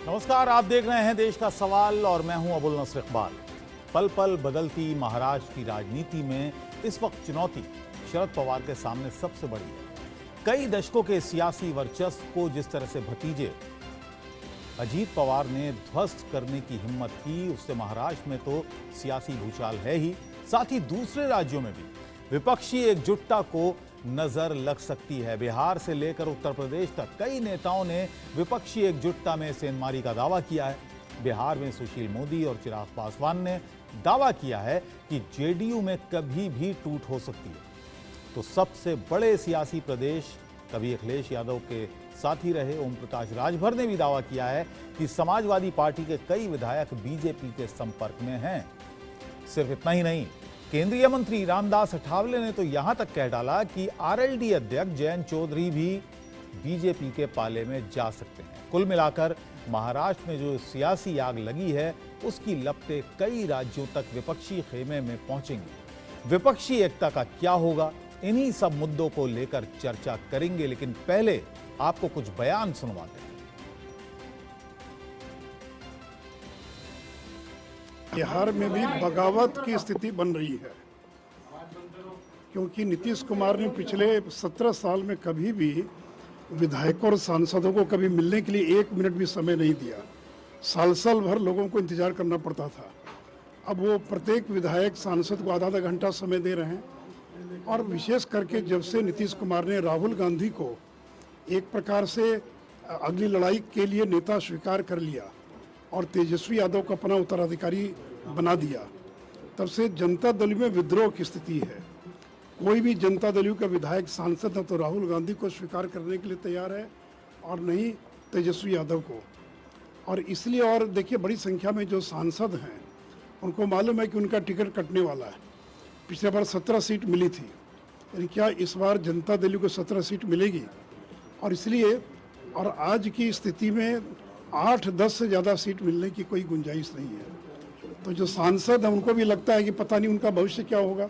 नमस्कार, आप देख रहे हैं देश का सवाल और मैं हूं अबुल नस्र इकबाल। पल पल बदलती महाराष्ट्र की राजनीति में इस वक्त चुनौती शरद पवार के सामने सबसे बड़ी है। कई दशकों के सियासी वर्चस्व को जिस तरह से भतीजे अजीत पवार ने ध्वस्त करने की हिम्मत की, उससे महाराष्ट्र में तो सियासी भूचाल है ही, साथ ही दूसरे राज्यों में भी विपक्षी एकजुटता को नजर लग सकती है। बिहार से लेकर उत्तर प्रदेश तक कई नेताओं ने विपक्षी एकजुटता में सेंधमारी का दावा किया है। बिहार में सुशील मोदी और चिराग पासवान ने दावा किया है कि जेडीयू में कभी भी टूट हो सकती है। तो सबसे बड़े सियासी प्रदेश कभी अखिलेश यादव के साथी रहे ओम प्रकाश राजभर ने भी दावा किया है कि समाजवादी पार्टी के कई विधायक बीजेपी के संपर्क में हैं। सिर्फ इतना ही नहीं, केंद्रीय मंत्री रामदास अठावले ने तो यहां तक कह डाला कि आरएलडी अध्यक्ष जयंत चौधरी भी बीजेपी के पाले में जा सकते हैं। कुल मिलाकर महाराष्ट्र में जो सियासी आग लगी है, उसकी लपटें कई राज्यों तक विपक्षी खेमे में पहुंचेंगी। विपक्षी एकता का क्या होगा, इन्हीं सब मुद्दों को लेकर चर्चा करेंगे, लेकिन पहले आपको कुछ बयान सुनवाते हैं। बिहार में भी बगावत की स्थिति बन रही है, क्योंकि नीतीश कुमार ने पिछले 17 साल में कभी भी विधायकों और सांसदों को कभी मिलने के लिए 1 मिनट भी समय नहीं दिया। साल साल भर लोगों को इंतजार करना पड़ता था। अब वो प्रत्येक विधायक सांसद को आधा घंटा समय दे रहे हैं। और विशेष करके जब से नीतीश कुमार ने राहुल गांधी को एक प्रकार से अगली लड़ाई के लिए नेता स्वीकार कर लिया और तेजस्वी यादव को अपना उत्तराधिकारी बना दिया, तब से जनता दल में विद्रोह की स्थिति है। कोई भी जनता दल का विधायक सांसद न तो राहुल गांधी को स्वीकार करने के लिए तैयार है और न ही तेजस्वी यादव को। और इसलिए, और देखिए, बड़ी संख्या में जो सांसद हैं उनको मालूम है कि उनका टिकट कटने वाला है। पिछले बार 17 सीट मिली थी, यानी क्या इस बार जनता दल को 17 सीट मिलेगी? और इसलिए, और आज की स्थिति में 8-10 से ज़्यादा सीट मिलने की कोई गुंजाइश नहीं है। तो जो सांसद हैं उनको भी लगता है कि पता नहीं उनका भविष्य क्या होगा।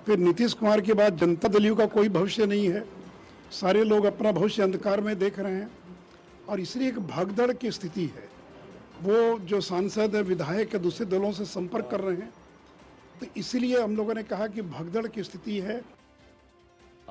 फिर नीतीश कुमार के बाद जनता दल का कोई भविष्य नहीं है। सारे लोग अपना भविष्य अंधकार में देख रहे हैं और इसलिए एक भागदड़ की स्थिति है। वो जो सांसद है, विधायक है, दूसरे दलों से संपर्क कर रहे हैं। तो इसलिए हम लोगों ने कहा कि भागदड़ की स्थिति है।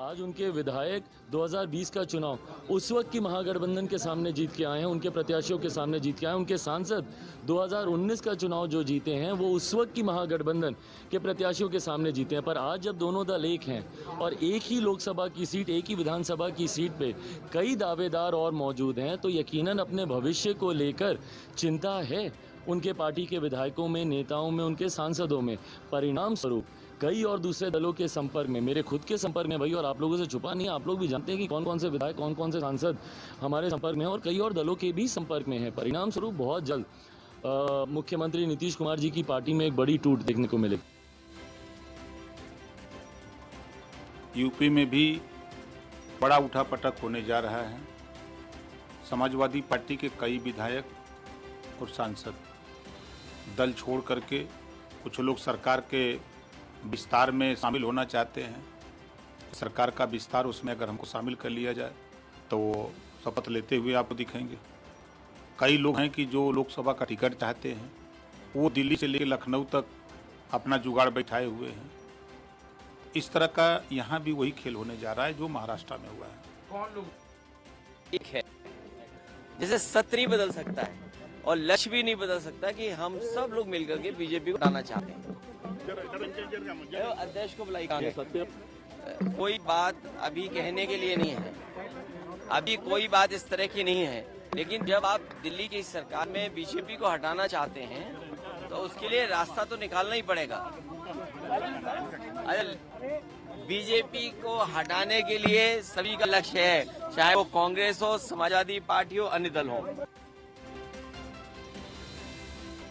आज उनके विधायक 2020 का चुनाव उस वक्त की महागठबंधन के सामने जीत के आए हैं, उनके प्रत्याशियों के सामने जीत के आए हैं। उनके सांसद 2019 का चुनाव जो जीते हैं वो उस वक्त की महागठबंधन के प्रत्याशियों के सामने जीते हैं। पर आज जब दोनों दल एक हैं और एक ही लोकसभा की सीट, एक ही विधानसभा की सीट पे कई दावेदार और मौजूद हैं, तो यकीनन अपने भविष्य को लेकर चिंता है उनके पार्टी के विधायकों में, नेताओं में, उनके सांसदों में। परिणाम स्वरूप कई और दूसरे दलों के संपर्क में, मेरे खुद के संपर्क में भाई, और आप लोगों से छुपा नहीं है, आप लोग भी जानते हैं कि कौन कौन से विधायक, कौन कौन से सांसद हमारे संपर्क में हैं और कई और दलों के भी संपर्क में हैं। परिणाम स्वरूप बहुत जल्द मुख्यमंत्री नीतीश कुमार जी की पार्टी में एक बड़ी टूट देखने को मिलेगी। यूपी में भी बड़ा उठापटक होने जा रहा है। समाजवादी पार्टी के कई विधायक और सांसद दल छोड़ करके कुछ लोग सरकार के विस्तार में शामिल होना चाहते हैं। सरकार का विस्तार, उसमें अगर हमको शामिल कर लिया जाए तो शपथ लेते हुए आपको दिखेंगे। कई लोग हैं कि जो लोकसभा का टिकट चाहते हैं, वो दिल्ली से लेकर लखनऊ तक अपना जुगाड़ बैठाए हुए हैं। इस तरह का यहाँ भी वही खेल होने जा रहा है जो महाराष्ट्र में हुआ है। कौन लोग एक है, जैसे सत्र नहीं बदल सकता है और लक्ष्य भी नहीं बदल सकता कि हम सब लोग मिलकर के बीजेपी को हटाना चाहते हैं। अध्यक्ष को बुलाई, कोई बात अभी कहने के लिए नहीं है, अभी कोई बात इस तरह की नहीं है। लेकिन जब आप दिल्ली की सरकार में बीजेपी को हटाना चाहते हैं तो उसके लिए रास्ता तो निकालना ही पड़ेगा। बीजेपी को हटाने के लिए सभी का लक्ष्य है, चाहे वो कांग्रेस हो, समाजवादी पार्टी हो, अन्य दल हो।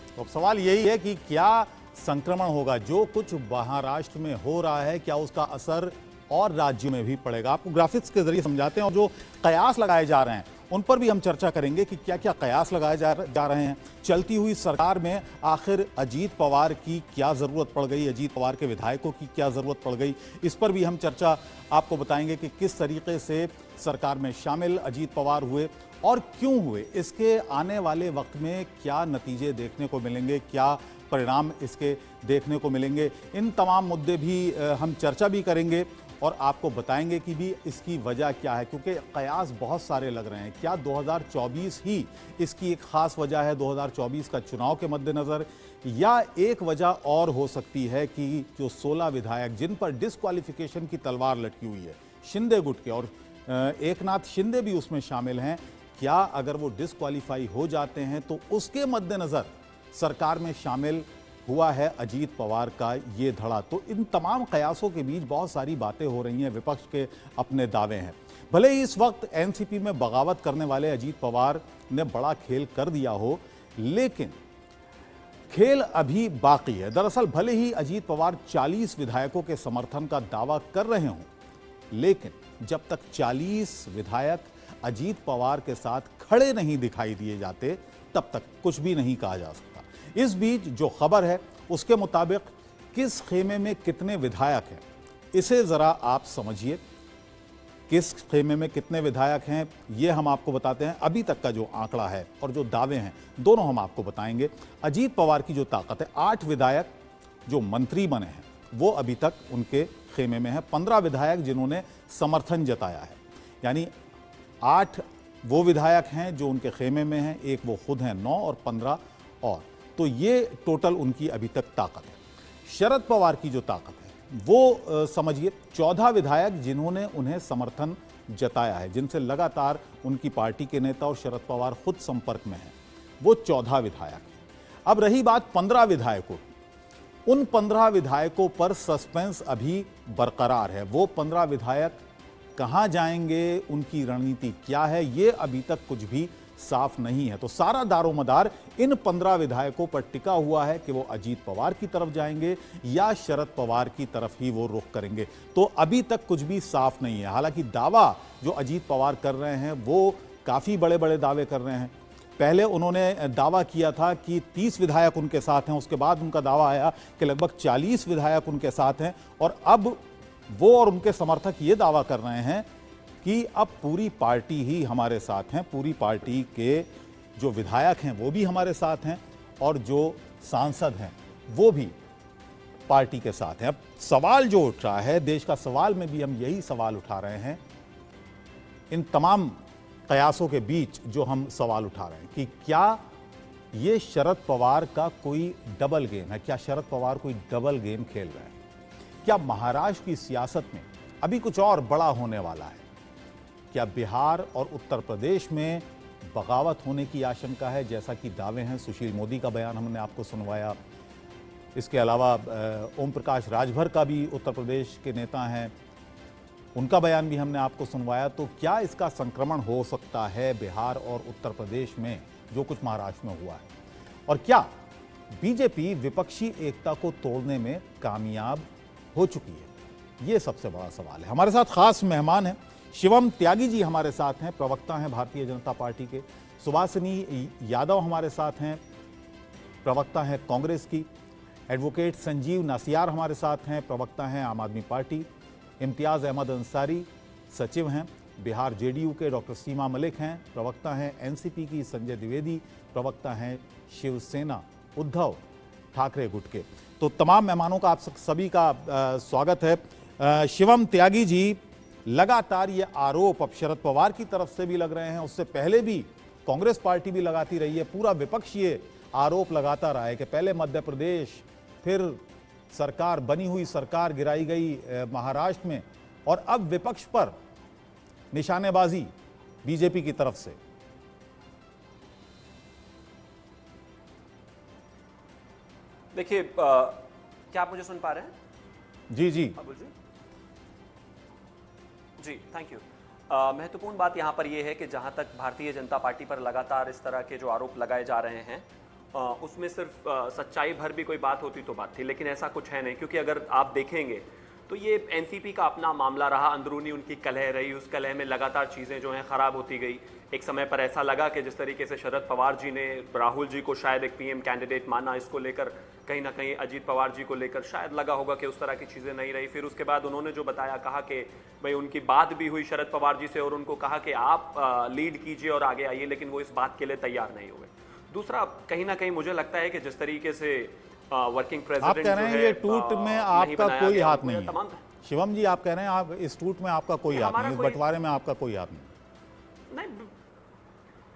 तो अब सवाल यही है कि क्या संक्रमण होगा, जो कुछ महाराष्ट्र में हो रहा है, क्या उसका असर और राज्यों में भी पड़ेगा? आपको ग्राफिक्स के जरिए समझाते हैं और जो कयास लगाए जा रहे हैं उन पर भी हम चर्चा करेंगे कि क्या क्या कयास लगाए जा रहे हैं। चलती हुई सरकार में आखिर अजीत पवार की क्या ज़रूरत पड़ गई, अजीत पवार के विधायकों की क्या ज़रूरत पड़ गई, इस पर भी हम चर्चा आपको बताएंगे कि किस तरीके से सरकार में शामिल अजीत पवार हुए और क्यों हुए, इसके आने वाले वक्त में क्या नतीजे देखने को मिलेंगे, क्या परिणाम इसके देखने को मिलेंगे, इन तमाम मुद्दे भी हम चर्चा भी करेंगे और आपको बताएंगे कि भी इसकी वजह क्या है, क्योंकि कयास बहुत सारे लग रहे हैं। क्या 2024 ही इसकी एक खास वजह है, 2024 का चुनाव के मद्देनज़र, या एक वजह और हो सकती है कि जो 16 विधायक जिन पर डिस्क्वालिफिकेशन की तलवार लटकी हुई है, शिंदे गुट के और एकनाथ शिंदे भी उसमें शामिल हैं, क्या अगर वो डिस्क्वालीफाई हो जाते हैं तो उसके मद्देनज़र सरकार में शामिल हुआ है अजीत पवार का ये धड़ा। तो इन तमाम कयासों के बीच बहुत सारी बातें हो रही हैं, विपक्ष के अपने दावे हैं। भले ही इस वक्त एनसीपी में बगावत करने वाले अजीत पवार ने बड़ा खेल कर दिया हो, लेकिन खेल अभी बाकी है। दरअसल भले ही अजीत पवार 40 विधायकों के समर्थन का दावा कर रहे हों, लेकिन जब तक 40 विधायक अजीत पवार के साथ खड़े नहीं दिखाई दिए जाते, तब तक कुछ भी नहीं कहा जा सकता। इस बीच जो खबर है उसके मुताबिक किस खेमे में कितने विधायक हैं, इसे जरा आप समझिए। किस खेमे में कितने विधायक हैं ये हम आपको बताते हैं। अभी तक का जो आंकड़ा है और जो दावे हैं दोनों हम आपको बताएंगे। अजीत पवार की जो ताकत है, 8 विधायक जो मंत्री बने हैं वो अभी तक उनके खेमे में है। 15 विधायक जिन्होंने समर्थन जताया है, यानी 8 वो विधायक हैं जो उनके खेमे में हैं, एक वो खुद हैं 9 और 15 और, तो ये टोटल उनकी अभी तक ताकत है। शरद पवार की जो ताकत है वो समझिए 14 विधायक जिन्होंने उन्हें समर्थन जताया है, जिनसे लगातार उनकी पार्टी के नेता और शरद पवार खुद संपर्क में हैं, वो 14 विधायक हैं। अब रही बात 15 विधायकों, उन 15 विधायकों पर सस्पेंस अभी बरकरार है। वो 15 विधायक कहां जाएंगे, उनकी रणनीति क्या है, ये अभी तक कुछ भी साफ नहीं है। तो सारा दारोमदार इन 15 विधायकों पर टिका हुआ है कि वो अजीत पवार की तरफ जाएंगे या शरद पवार की तरफ ही वो रुख करेंगे। तो अभी तक कुछ भी साफ नहीं है। हालांकि दावा जो अजीत पवार कर रहे हैं वो काफ़ी बड़े बड़े दावे कर रहे हैं। पहले उन्होंने दावा किया था कि 30 विधायक उनके साथ हैं, उसके बाद उनका दावा आया कि लगभग 40 विधायक उनके साथ हैं, और अब वो और उनके समर्थक ये दावा कर रहे हैं कि अब पूरी पार्टी ही हमारे साथ हैं, पूरी पार्टी के जो विधायक हैं वो भी हमारे साथ हैं और जो सांसद हैं वो भी पार्टी के साथ हैं। अब सवाल जो उठ रहा है, देश का सवाल में भी हम यही सवाल उठा रहे हैं, इन तमाम कयासों के बीच जो हम सवाल उठा रहे हैं कि क्या ये शरद पवार का कोई डबल गेम है, क्या शरद पवार कोई डबल गेम खेल रहे हैं, क्या महाराष्ट्र की सियासत में अभी कुछ और बड़ा होने वाला है, क्या बिहार और उत्तर प्रदेश में बगावत होने की आशंका है, जैसा कि दावे हैं। सुशील मोदी का बयान हमने आपको सुनवाया, इसके अलावा ओम प्रकाश राजभर का भी उत्तर प्रदेश के नेता हैं, उनका बयान भी हमने आपको सुनवाया। तो क्या इसका संक्रमण हो सकता है बिहार और उत्तर प्रदेश में जो कुछ महाराष्ट्र में हुआ है, और क्या बीजेपी विपक्षी एकता को तोड़ने में कामयाब हो चुकी है, ये सबसे बड़ा सवाल है। हमारे साथ खास मेहमान हैं, शिवम त्यागी जी हमारे साथ हैं, प्रवक्ता हैं भारतीय जनता पार्टी के। सुभाषिनी यादव हमारे साथ हैं, प्रवक्ता हैं कांग्रेस की। एडवोकेट संजीव नासियार हमारे साथ हैं, प्रवक्ता हैं आम आदमी पार्टी। इम्तियाज़ अहमद अंसारी सचिव हैं बिहार जेडीयू के। डॉक्टर सीमा मलिक हैं, प्रवक्ता हैं एनसीपी की। संजय द्विवेदी प्रवक्ता हैं शिवसेना उद्धव ठाकरे गुट के। तो तमाम मेहमानों का आप सभी का स्वागत है। शिवम त्यागी जी, लगातार ये आरोप अब शरद पवार की तरफ से भी लग रहे हैं, उससे पहले भी कांग्रेस पार्टी भी लगाती रही है, पूरा विपक्ष ये आरोप लगाता रहा है कि पहले मध्य प्रदेश, फिर सरकार बनी हुई, सरकार गिराई गई महाराष्ट्र में, और अब विपक्ष पर निशानेबाजी बीजेपी की तरफ से। देखिए, क्या आप मुझे सुन पा रहे हैं? जी जी अबुल जी, थैंक यू। महत्वपूर्ण बात यहाँ पर यह है कि जहाँ तक भारतीय जनता पार्टी पर लगातार इस तरह के जो आरोप लगाए जा रहे हैं, उसमें सिर्फ सच्चाई भर भी कोई बात होती तो बात थी, लेकिन ऐसा कुछ है नहीं। क्योंकि अगर आप देखेंगे तो ये एनसीपी का अपना मामला रहा, अंदरूनी उनकी कलह रही, उस कलह में लगातार चीज़ें जो हैं ख़राब होती गई। एक समय पर ऐसा लगा कि जिस तरीके से शरद पवार जी ने राहुल जी को शायद एक पीएम कैंडिडेट माना, इसको लेकर कहीं ना कहीं अजीत पवार जी को लेकर शायद लगा होगा कि उस तरह की चीज़ें नहीं रही। फिर उसके बाद उन्होंने जो बताया, कहा कि भाई उनकी बात भी हुई शरद पवार जी से और उनको कहा कि आप लीड कीजिए और आगे आइए, लेकिन वो इस बात के लिए तैयार नहीं हुए। दूसरा, कहीं ना कहीं मुझे लगता है कि जिस तरीके से वर्किंग आप प्रेसिडेंट कह रहे हैं ये टूट में आपका कोई हाथ नहीं है। शिवम जी, आप कह रहे हैं आप इस टूट में आपका कोई हाथ नहीं, इस बंटवारे में आपका कोई हाथ नहीं।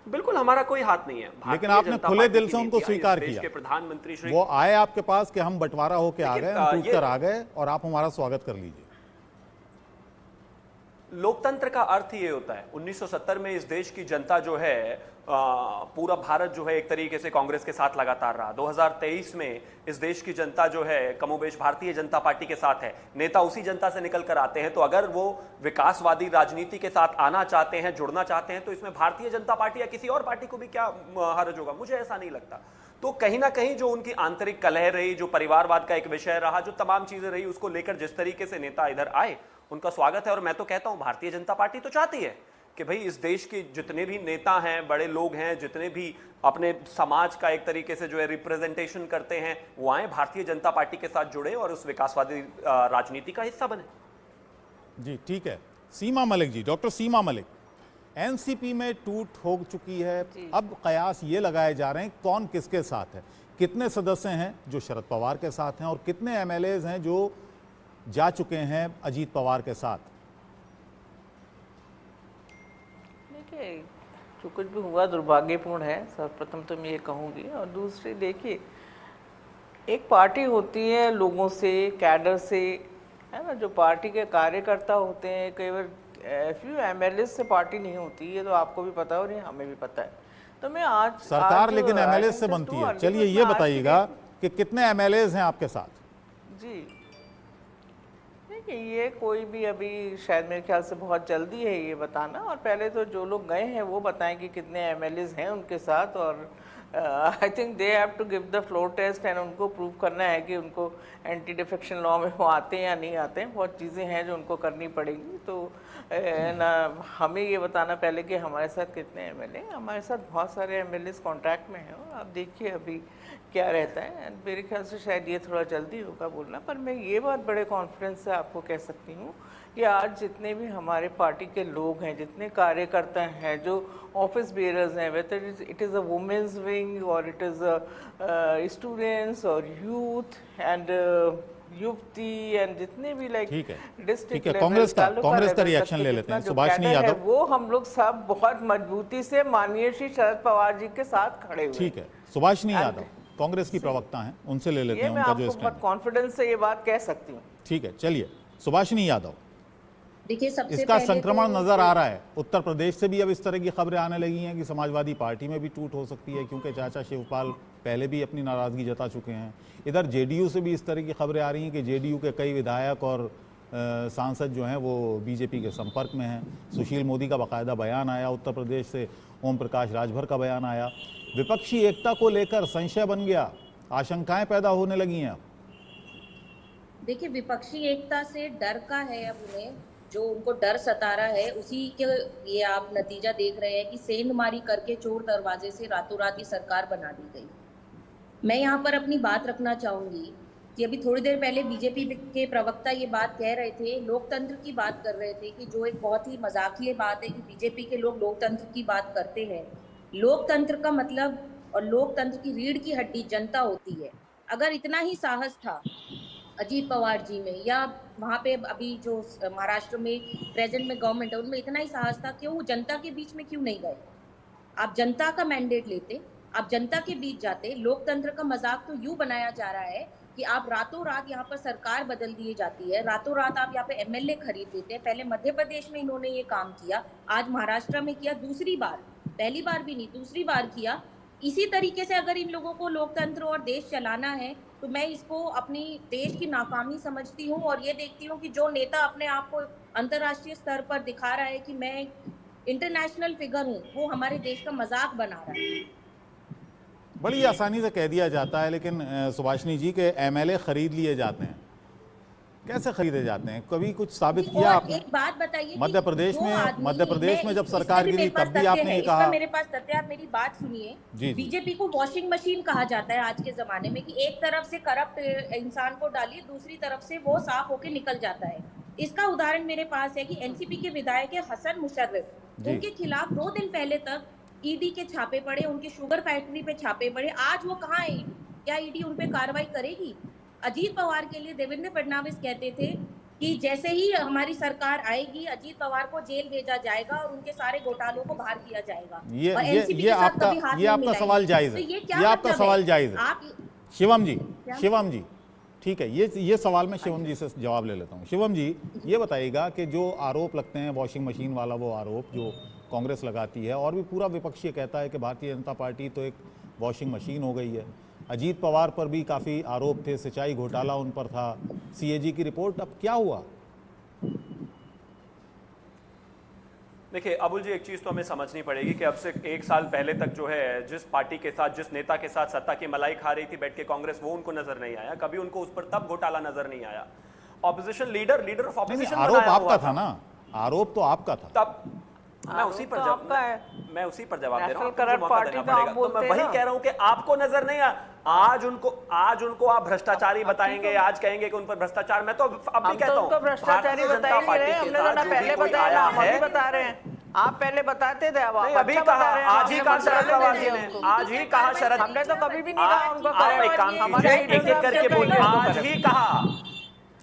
बिल्कुल हमारा कोई हाथ नहीं है। लेकिन आपने खुले दिल से उनको स्वीकार किया। प्रधानमंत्री श्री वो आए आपके पास कि हम बंटवारा होके आ गए, हम टूट कर आ गए और आप हमारा स्वागत कर लीजिए। लोकतंत्र का अर्थ ये होता है, 1970 में इस देश की जनता जो है, पूरा भारत जो है एक तरीके से कांग्रेस के साथ लगातार रहा। 2023 में इस देश की जनता जो है कमोबेश भारतीय जनता पार्टी के साथ है। नेता उसी जनता से निकल कर आते हैं, तो अगर वो विकासवादी राजनीति के साथ आना चाहते हैं, जुड़ना चाहते हैं, तो इसमें भारतीय जनता पार्टी या किसी और पार्टी को भी क्या हर्ज होगा? मुझे ऐसा नहीं लगता। तो कहीं ना कहीं जो उनकी आंतरिक कलह रही, जो परिवारवाद का एक विषय रहा, जो तमाम चीजें रही, उसको लेकर जिस तरीके से नेता इधर आए, उनका स्वागत है। और मैं तो कहता हूं भारतीय जनता पार्टी तो चाहती है कि भाई इस देश के जितने भी नेता हैं, बड़े लोग हैं, जितने भी अपने समाज का एक तरीके से जो है रिप्रेजेंटेशन करते हैं, वो आए भारतीय जनता पार्टी के साथ जुड़े और उस विकासवादी राजनीति का हिस्सा बने। जी ठीक है। सीमा मलिक जी, डॉक्टर सीमा मलिक, एनसीपी में टूट हो चुकी है, अब कयास ये लगाए जा रहे हैं कौन किसके साथ है, कितने सदस्य हैं जो शरद पवार के साथ हैं और कितने एमएलएज हैं जो जा चुके हैं अजीत पवार के साथ। देखिए, जो कुछ भी हुआ दुर्भाग्यपूर्ण है, सर्वप्रथम तो मैं ये कहूँगी। और दूसरी, देखिए, एक पार्टी होती है लोगों से, कैडर से, है ना, जो पार्टी के कार्यकर्ता होते हैं। कई बार फ्यू एमएलए से पार्टी नहीं होती है, तो आपको भी पता है और ये हमें भी पता है। तो मैं आज सरकार लेकिन एमएलए से बनती है। चलिए ये बताइएगा कि कितने एमएलएज हैं आपके साथ? जी देखिए, ये कोई भी अभी शायद मेरे ख्याल से बहुत जल्दी है ये बताना। और पहले तो जो लोग गए हैं वो बताएं कि कितने एमएलएज हैं उनके साथ। और I think they have to give the floor test and उनको प्रूव करना है कि उनको एंटी डिफेक्शन लॉ में वो आते हैं या नहीं आते हैं। बहुत चीज़ें हैं जो उनको करनी पड़ेगी। तो ना हमें ये बताना पहले कि हमारे साथ कितने एमएलए। हमारे साथ बहुत सारे एमएलएज कॉन्ट्रैक्ट में हैं और आप देखिए अभी क्या रहता है। मेरे ख्याल से शायद ये थोड़ा जल्दी होगा बोलना, पर मैं ये बात बड़े कॉन्फिडेंस से आपको कह सकती हूँ कि आज जितने भी हमारे पार्टी के लोग हैं, जितने कार्यकर्ता हैं, जो ऑफिस बेयरर्स हैं, whether it is a women's wing और इट इज़ स्टूडेंट्स और यूथ एंड युवती एंड जितने भी लाइक डिस्ट्रिक्ट कांग्रेस का रिएक्शन ले लेते हैं। सुभाषिनी यादव, वो हम लोग सब बहुत मजबूती से माननीय श्री शरद पवार जी के साथ खड़े हुए। ठीक है, सुभाषिनी यादव कांग्रेस की प्रवक्ता हैं, उनसे ले लेते हैं उनका जो स्टैंड। बहुत कॉन्फिडेंस से ये बात कह सकती हूँ। ठीक है, चलिए सुभाषिनी यादव, देखिए सबसे इसका संक्रमण नजर आ रहा है। उत्तर प्रदेश से भी अब इस तरह की खबरें आने लगी हैं कि समाजवादी पार्टी में भी टूट हो सकती है, क्योंकि चाचा शिवपाल पहले भी अपनी नाराजगी जता चुके हैं। इधर जेडीयू से भी इस तरह की खबरें आ रही हैं कि जेडीयू के कई विधायक और सांसद जो हैं वो बीजेपी के संपर्क में हैं। सुशील मोदी का बाकायदा बयान आया उत्तर प्रदेश से, ओम प्रकाश राजभर का बयान आया। विपक्षी एकता को लेकर संशय बन गया, आशंकाएं पैदा होने लगी हैं। देखिए, विपक्षी एकता से डर का है, अब उन्हें जो उनको डर सता रहा है उसी के ये आप नतीजा देख रहे हैं कि सेंधमारी करके चोर दरवाजे से रातों रात ही सरकार बना दी गई। मैं यहाँ पर अपनी बात रखना चाहूंगी कि अभी थोड़ी देर पहले बीजेपी के प्रवक्ता ये बात कह रहे थे, लोकतंत्र की बात कर रहे थे, कि जो एक बहुत ही मजाकिया बात है कि बीजेपी के लोग लोकतंत्र की बात करते हैं। लोकतंत्र का मतलब और लोकतंत्र की रीढ़ की हड्डी जनता होती है। अगर इतना ही साहस था अजीत पवार जी में या वहाँ पे अभी जो महाराष्ट्र में प्रेजेंट में गवर्नमेंट है उनमें इतना ही साहस था, क्यों जनता के बीच में क्यों नहीं गए? आप जनता का मैंडेट लेते, आप जनता के बीच जाते। लोकतंत्र का मजाक तो यूं बनाया जा रहा है कि आप रातों रात यहाँ पर सरकार बदल दी जाती है, रातों रात आप यहाँ पे एमएलए खरीद लेते हैं। पहले मध्य प्रदेश में इन्होंने ये काम किया, आज महाराष्ट्र में किया, दूसरी बार, पहली बार भी नहीं दूसरी बार किया। इसी तरीके से अगर इन लोगों को लोकतंत्र और देश चलाना है तो मैं इसको अपनी देश की नाकामी समझती हूँ और ये देखती हूँ कि जो नेता अपने आप को अंतर्राष्ट्रीय स्तर पर दिखा रहा है कि मैं इंटरनेशनल फिगर हूँ, वो हमारे देश का मजाक बना रहा है। बड़ी आसानी से कह दिया जाता है, लेकिन सुभाषिनी जी के एमएलए खरीद लिए जाते हैं। कैसे खरीदे जाते हैं? कभी कुछ साबित और किया आपने? एक बात बताइए कि मध्य प्रदेश जो में आदमी- जब इसका सरकार भी गिरी मेरे पास तब भी तथ्य आपने है, ये इसका कहा। मेरे पास तथ्य, आप मेरी बात सुनिए। जी। बीजेपी को वॉशिंग मशीन कहा जाता है आज के जमाने में, कि एक तरफ से करप्ट इंसान को डालिए, दूसरी तरफ से वो साफ होके निकल जाता है। इसका उदाहरण मेरे पास है कि एनसीपी के विधायक है हसन मुशर्रफ, जी। उनके खिलाफ 2 दिन पहले तक ईडी के छापे पड़े, उनकी शुगर फैक्ट्री पे छापे पड़े। आज वो कहाँ है ईडी? क्या ईडी उन पे कार्रवाई करेगी? अजीत पवार के लिए देवेंद्र फडणवीस कहते थे कि जैसे ही हमारी सरकार आएगी अजीत पवार को जेल भेजा जाएगा और उनके सारे घोटालों को बाहर किया जाएगा। और NCP के साथ कभी हाथ ये नहीं आपका मिलाएंगे। सवाल जायज है। तो ये क्या ये आपका मतलब सवाल है? जायज है। आप शिवम जी ठीक है, ये सवाल मैं शिवम जी से जवाब ले लेता हूँ। शिवम जी, ये बताइएगा कि जो आरोप लगते हैं वॉशिंग मशीन वाला, वो आरोप जो कांग्रेस लगाती है और भी पूरा विपक्षी कहता है कि भारतीय जनता पार्टी तो एक वॉशिंग मशीन हो गई है। अजीत पवार पर भी काफ़ी आरोप थे, सिंचाई घोटाला उन पर था, सीएजी की रिपोर्ट, अब क्या हुआ? देखिए अबुल जी, एक चीज तो हमें समझनी पड़ेगी कि अब से 1 साल पहले तक जो है जिस पार्टी के साथ, जिस नेता के साथ सत्ता की मलाई खा रही थी बैठ के कांग्रेस, वो उनको नजर नहीं आया कभी, उनको उस पर तब घोटाला नजर नहीं आया। ऑपोजिशन लीडर ऑफ ऑपोजिशन आरोप आपका था ना, आरोप तो आपका था। तब मैं उसी पर जवाब दे रहा हूं, नेशनल मुझे मौका पार्टी देना तो आप पड़ेगा। तो बोलते मैं हैं वही ना। कह रहा हूं कि आपको नजर नहीं आया। आज उनको आप भ्रष्टाचारी बताएंगे, आज कहेंगे कि उन पर भ्रष्टाचार। मैं तो अब भी कहता हूं, उनको भ्रष्टाचारी बता ही नहीं रहे, हमने तो ना पहले बताया ना हम अभी बता रहे हैं। आप पहले बताते थे, अब आप अभी अच्छा बता कहा, रहे हैं। आज ही हमने कहा बता शरद रहे पवार थे जी ने, उनको। आज ही कहा शरद, हमने तो कभी भी नहीं कहा उनको आप एक काम करें। हमारे कीजिए, एक एक करके बोलिए। आज ही कहा,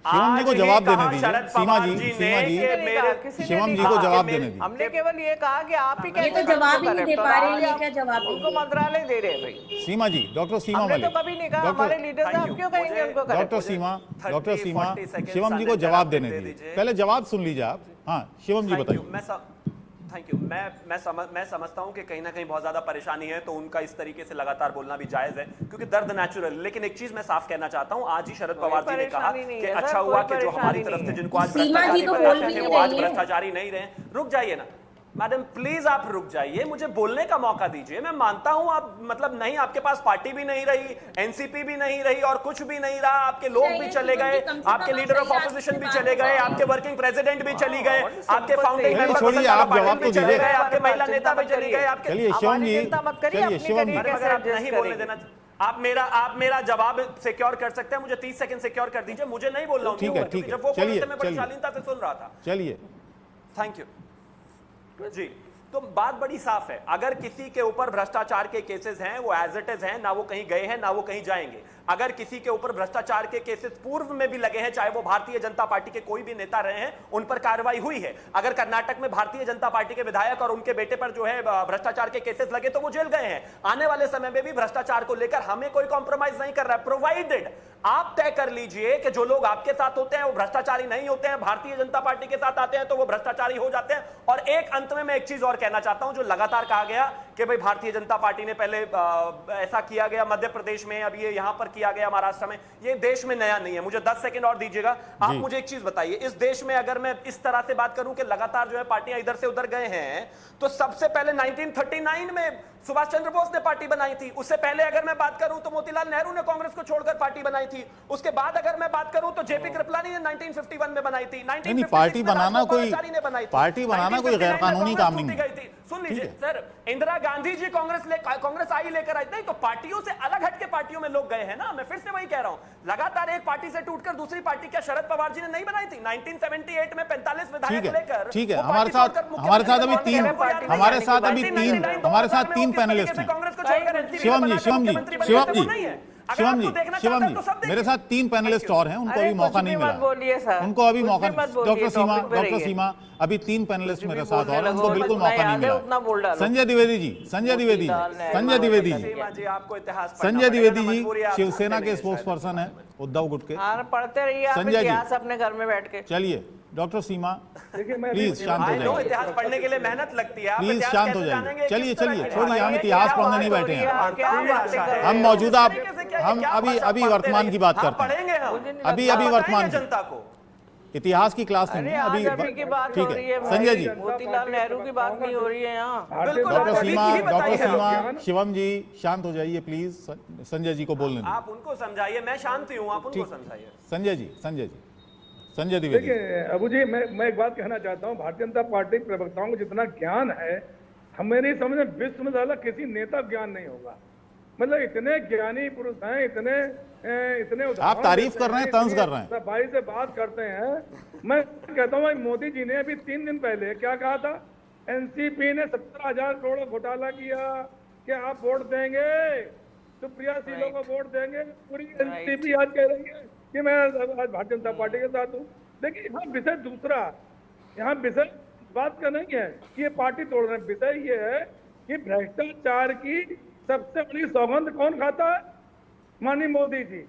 शिवम जी को जवाब देने दीजिए। शरद सीमा पवार जी, जी सीमा ने जी, कि मेरे शिवम जी को जवाब देने दीजिए। हमने केवल ये कहा कि आप ही ये तो जवाब ही नहीं दे पा रहे हैं, ये क्या जवाब उनको देंगे? मंत्रालय दे रहे हैं भाई। सीमा जी, डॉक्टर सीमा हमने मलिक, तो कभी नहीं कहा, हमारे लीडर Thank साहब you. क्यों कहेंगे मुझे- उनको करें? डॉक्टर सीमा, 40 seconds शिवम जी को आने जवाब दे देने दीजिए। दीजिए। पहले जवाब सुन लीजिए आप। हाँ, शिवम जी बताइए। Thank you. मैं समझता हूं कि कहीं ना कहीं बहुत ज्यादा परेशानी है, तो उनका इस तरीके से लगातार बोलना भी जायज है, क्योंकि दर्द नेचुरल। लेकिन एक चीज मैं साफ कहना चाहता हूं, आज ही शरद पवार जी ने कहा परेशानी नहीं कि है अच्छा सर, हुआ कोई कि जो हमारी परेशानी तरफ से नहीं जिनको आज सीमा जी भ्रष्टाचारी तो बताते बोल थे भी वो आज रही है। भ्रष्टाचारी नहीं रहे। रुक जाइए ना मैडम, प्लीज आप रुक जाइए, मुझे बोलने का मौका दीजिए। मैं मानता हूं आप मतलब नहीं, आपके पास पार्टी भी नहीं रही, एनसीपी भी नहीं रही और कुछ भी नहीं रहा, आपके लोग भी चले गए, आपके लीडर ऑफ ऑपोजिशन भी चले गए, आपके वर्किंग प्रेसिडेंट भी चली गए, आपके फाउंडिंग चलिए, मेंबर छोड़िए, आप जवाब तो चले दीजिए। गए, आपके महिला नेता भी चली गए, आपके चलिए शिवम जी, चिंता मत करिए, चलिए अपनी शिवम जी, करिए। अगर आप नहीं बोलने देना, आप मेरा जवाब सिक्योर कर सकते हैं, मुझे 30 सेकंड सिक्योर कर दीजिए, मुझे नहीं बोलना हूं। ठीक है, ठीक है, जब वो बोल रहे थे मैं बड़ी चलिए। शालीनता से सुन रहा था। चलिए। थैंक यू जी। तो बात बड़ी साफ है, अगर किसी के ऊपर भ्रष्टाचार के केसेस हैं, वो एज इट इज हैं, ना वो कहीं गए हैं ना वो कहीं जाएंगे। अगर किसी के ऊपर भ्रष्टाचार के केसेस पूर्व में भी लगे हैं, चाहे वो भारतीय जनता पार्टी के कोई भी नेता रहे हैं, उन पर कार्रवाई हुई है। अगर कर्नाटक में भारतीय जनता पार्टी के विधायक और उनके बेटे पर जो है भ्रष्टाचार के केसेस लगे तो वो जेल गए हैं। आने वाले समय में भी भ्रष्टाचार को लेकर हमें कोई कॉम्प्रोमाइज नहीं कर रहा है, प्रोवाइडेड आप तय कर लीजिए कि जो लोग आपके साथ होते हैं वो भ्रष्टाचारी नहीं होते हैं, भारतीय जनता पार्टी के साथ आते हैं तो वो भ्रष्टाचारी हो जाते हैं। और एक अंत में मैं एक चीज और कहना चाहता हूं, जो लगातार कहा गया कि भाई भारतीय जनता पार्टी ने पहले ऐसा किया गया मध्य प्रदेश में, अब ये यहां पर किया गया महाराष्ट्र में, ये देश में नया नहीं है। मुझे 10 सेकंड और दीजिएगा। आप मुझे एक चीज बताइए, इस देश में अगर मैं इस तरह से बात करूं कि लगातार जो है पार्टियां इधर से उधर गए हैं, तो सबसे पहले 1939 में सुभाष चंद्र बोस ने पार्टी बनाई थी। उससे पहले अगर मैं बात करूं तो मोतीलाल नेहरू ने कांग्रेस को छोड़कर पार्टी बनाई थी। उसके बाद अगर मैं बात करूं तो जेपी कृपलानी ने 1951 में बनाई थी। नहीं, पार्टी बनाना कोई गैर कानूनी काम नहीं है। सुन लीजिए सर, इंदिरा गांधी जी कांग्रेस आई लेकर आई, नहीं तो पार्टियों से अलग हटके पार्टियों में लोग गए हैं ना। मैं फिर से वही कह रहा हूं, लगातार एक पार्टी से टूटकर दूसरी पार्टी क्या शरद पवार जी ने नहीं बनाई थी? 1978 में 45 विधायक लेकर, ठीक है, हमारे साथ अभी तीन पैनलिस्ट हैं। शिवम जी, मेरे साथ 3 पैनलिस्ट और हैं, उनको अभी मौका नहीं मिला। उनको अभी मौका, डॉक्टर सीमा, अभी 3 पैनलिस्ट मेरे साथ और, उनको बिल्कुल मौका नहीं मिला। संजय द्विवेदी जी, शिवसेना के स्पोक्स पर्सन है, उद्धव गुट के। पढ़ते रहिए आप इतिहास अपने घर में बैठ के। चलिए डॉक्टर सीमा, प्लीज शांत हो जाइए। इतिहास पढ़ने के लिए मेहनत लगती है, प्लीज शांत हो जाइए। चलिए छोड़िए, हम इतिहास पढ़ने नहीं बैठे हैं। हम मौजूदा, हम अभी वर्तमान की बात करते हैं। अभी वर्तमान जनता को इतिहास की क्लास नहीं है अभी। ठीक है संजय जी, मोतीलाल नेहरू की बात नहीं हो रही है यहाँ। डॉक्टर सीमा, शिवम जी शांत हो जाइए प्लीज। संजय जी को बोलने दीजिए। आप उनको समझाइए, मैं शांत हूँ, आप उनको समझाइए। संजय जी संजय द्विवेदी। देखिए अबू जी, मैं एक बात कहना चाहता हूँ, भारतीय जनता पार्टी के प्रवक्ताओं को जितना ज्ञान है, हमें नहीं समझ में, विश्व में ज्यादा किसी नेता ज्ञान नहीं होगा। मतलब इतने ज्ञानी पुरुष हैं, इतने आप तारीफ कर रहे हैं, तंज कर रहे हैं, भाई से बात करते हैं। मैं कहता हूँ मोदी जी ने अभी 3 दिन पहले क्या कहा था, एनसीपी ने 17,000 करोड़ घोटाला किया, क्या आप वोट देंगे? सुप्रिया सीलो को वोट देंगे? पूरी एनसीपी आज कह रही है कि मैं आज भारतीय जनता पार्टी के साथ हूँ। देखिए यहाँ विषय दूसरा, यहाँ विषय बात का नहीं है कि ये पार्टी तोड़ रहे हैं। विषय ये है कि भ्रष्टाचार की सबसे बड़ी सौगंध कौन खाता है? माननीय मोदी जी।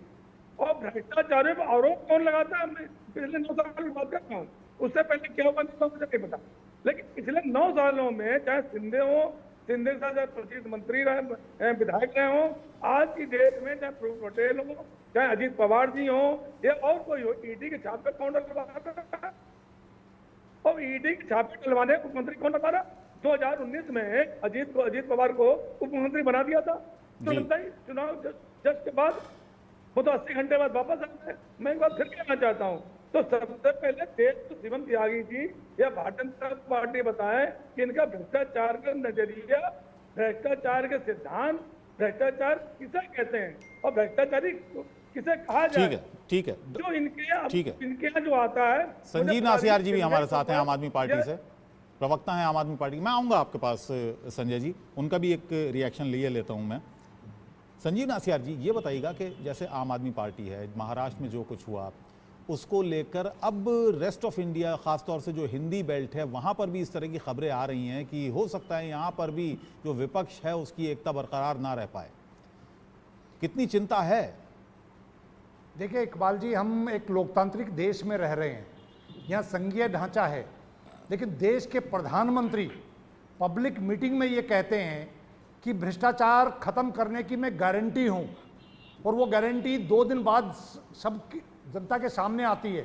और भ्रष्टाचारियों पर आरोप कौन लगाता है? मैं पिछले 9 साल की बात करता हूँ, उससे पहले क्या हुआ मुझे नहीं पता, लेकिन पिछले 9 सालों में चाहे शिंदे हो, शिंदे के साथ चाहे परिचित मंत्री रहे, विधायक रहे हो, आज की डेट में चाहे प्रफुल्ल पटेल हो, चाहे अजीत पवार जी हो या और कोई हो, ईडी के छापे कौन डलवाता है? और ईडी के छापे डलवाने मुख्यमंत्री कौन लगा रहा? 2019 में अजीत पवार को उप मुख्यमंत्री बना दिया था, तुरंत ही चुनाव जस्ट के बाद, वो तो 80 घंटे बाद वापस आ गए। मैं एक बात फिर कहना चाहता हूँ, तो सबसे पहले देश तो शिवम त्यागी जी या भारतीय जनता पार्टी बताएं कि इनका भ्रष्टाचार का नजरिया, भ्रष्टाचार के सिद्धांत, भ्रष्टाचार किसे कहते हैं और भ्रष्टाचारी किसे कहा जाए? ठीक है, जो इनके यहाँ जो आता है। संजीव नासियार जी भी हमारे साथ हैं आम आदमी पार्टी से, प्रवक्ता हैं आम आदमी पार्टी। मैं आऊंगा आपके पास संजय जी, उनका भी एक रिएक्शन लिए लेता हूं मैं। संजीव नासियार जी, ये बताइएगा कि जैसे आम आदमी पार्टी है, महाराष्ट्र में जो कुछ हुआ उसको लेकर अब रेस्ट ऑफ इंडिया, खासतौर से जो हिंदी बेल्ट है, वहाँ पर भी इस तरह की खबरें आ रही हैं कि हो सकता है यहाँ पर भी जो विपक्ष है उसकी एकता बरकरार ना रह पाए। कितनी चिंता है? देखिए इकबाल जी, हम एक लोकतांत्रिक देश में रह रहे हैं, यहाँ संघीय ढांचा है, लेकिन देश के प्रधानमंत्री पब्लिक मीटिंग में ये कहते हैं कि भ्रष्टाचार खत्म करने की मैं गारंटी हूँ, और वो गारंटी 2 दिन बाद सब जनता के सामने आती है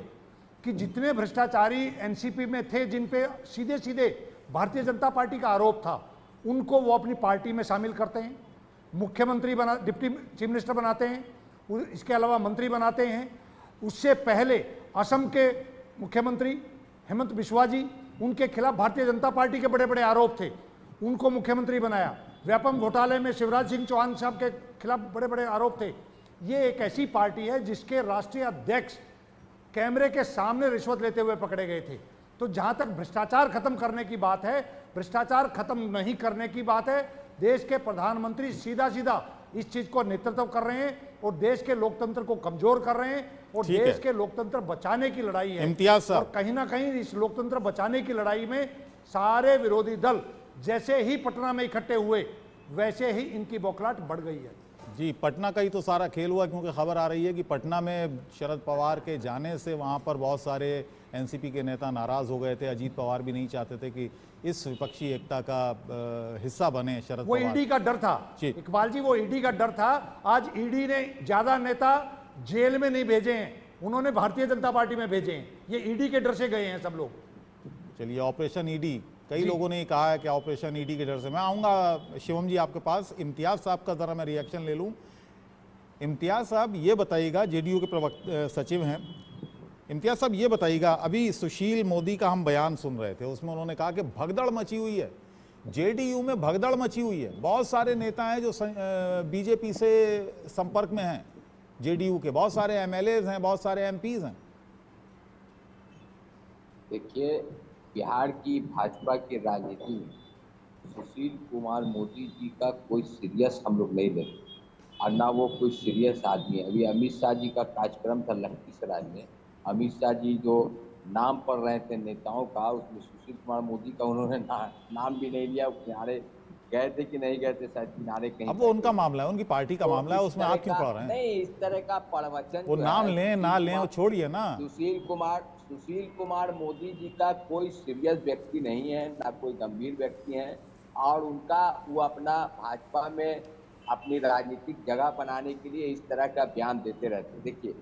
कि जितने भ्रष्टाचारी एनसीपी में थे, जिन पे सीधे सीधे भारतीय जनता पार्टी का आरोप था, उनको वो अपनी पार्टी में शामिल करते हैं, मुख्यमंत्री बना, डिप्टी चीफ मिनिस्टर बनाते हैं, इसके अलावा मंत्री बनाते हैं। उससे पहले असम के मुख्यमंत्री हेमंत बिस्वा जी, उनके खिलाफ भारतीय जनता पार्टी के बड़े बड़े आरोप थे, उनको मुख्यमंत्री बनाया। व्यापम घोटाले में शिवराज सिंह चौहान साहब के खिलाफ बड़े बड़े आरोप थे। ये एक ऐसी पार्टी है जिसके राष्ट्रीय अध्यक्ष कैमरे के सामने रिश्वत लेते हुए पकड़े गए थे। तो जहां तक भ्रष्टाचार खत्म करने की बात है, भ्रष्टाचार खत्म नहीं करने की बात है। देश के प्रधानमंत्री सीधा सीधा इस चीज को नेतृत्व कर रहे हैं और देश के लोकतंत्र को कमजोर कर रहे हैं, और देश के लोकतंत्र बचाने की लड़ाई है। इम्तियाज साहब, और कहीं ना कहीं इस लोकतंत्र बचाने की लड़ाई में सारे विरोधी दल जैसे ही पटना में इकट्ठे हुए, वैसे ही इनकी बौखलाहट बढ़ गई है। जी, पटना का ही तो सारा खेल हुआ, क्योंकि खबर आ रही है कि पटना में शरद पवार के जाने से वहां पर बहुत सारे एनसीपी के नेता नाराज हो गए थे। अजीत पवार भी नहीं चाहते थे कि इस विपक्षी एकता का हिस्सा बने शरद वो पवार। ईडी का डर था इकबाल जी, वो ईडी का डर था। आज ईडी ने ज्यादा नेता जेल में नहीं भेजे हैं, उन्होंने भारतीय जनता पार्टी में भेजे हैं। ये ईडी के डर से गए हैं सब लोग। चलिए, ऑपरेशन ईडी, कई लोगों ने कहा है कि ऑपरेशन ईडी के डर से। मैं आऊँगा शिवम जी आपके पास। इम्तियाज साहब का ज़रा मैं रिएक्शन ले लूँ। इम्तियाज साहब ये बताइएगा, जेडीयू के सचिव हैं, इम्तियाज साहब ये बताइएगा, अभी सुशील मोदी का हम बयान सुन रहे थे, उसमें उन्होंने कहा कि भगदड़ मची हुई है, जेडीयू में भगदड़ मची हुई है, बहुत सारे नेता हैं जो बीजेपी से संपर्क में हैं, जेडीयू के बहुत सारे एमएलएज हैं, बहुत सारे एमपीज हैं। देखिए, बिहार की भाजपा की राजनीति में सुशील कुमार मोदी जी का कोई सीरियस हम लोग नहीं लेते, और ना वो कोई सीरियस आदमी है। अभी अमित शाह जी का कार्यक्रम था लखीसराय में, अमित शाह जी जो नाम पढ़ रहे थे नेताओं का, उसमें सुशील कुमार मोदी का उन्होंने नाम भी नहीं लिया। किनारे गए थे कि नहीं गए थे, शायद किनारे कहीं। अब वो उनका मामला है, उनकी पार्टी का मामला है, उसमें आप क्यों पढ़ रहे हैं? नहीं, इस तरह का प्रवचन, वो नाम लें ना लें वो छोड़िए ना। सुशील कुमार मोदी जी का कोई सीरियस व्यक्ति नहीं है, ना कोई गंभीर व्यक्ति है, और उनका वो अपना भाजपा में अपनी राजनीतिक जगह बनाने के लिए इस तरह का बयान देते रहते। देखिए,